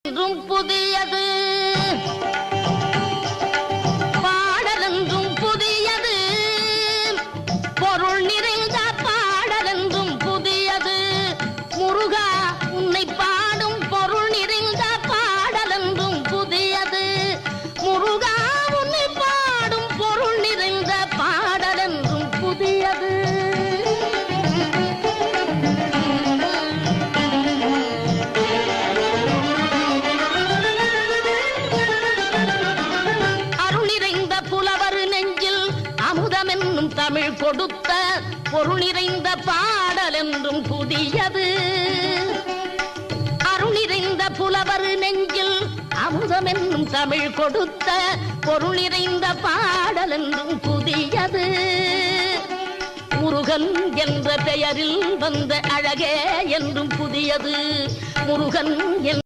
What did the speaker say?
என்றும் புதியது பாடலென்றும் புதியது பொருள் நிறைந்த பாடலென்றும் புதியது முருகா உன்னை பாடும் பொருள் நிறைந்த பாடலென்றும் புதியது முருகா உன்னை பாடும் பொருள் நிறைந்த பாடலென்றும் புதியது தமிழ் கொடுத்த பொருள் நிறைந்த பாடல் என்றும் புதியது அருள் நிறைந்த புலவர் நெஞ்சில் அமுதம் என்னும் தமிழ் கொடுத்த பொருள் நிறைந்த பாடல் என்றும் புதியது முருகன் என்ற பெயரில் வந்த அழகே என்றும் புதியது முருகன்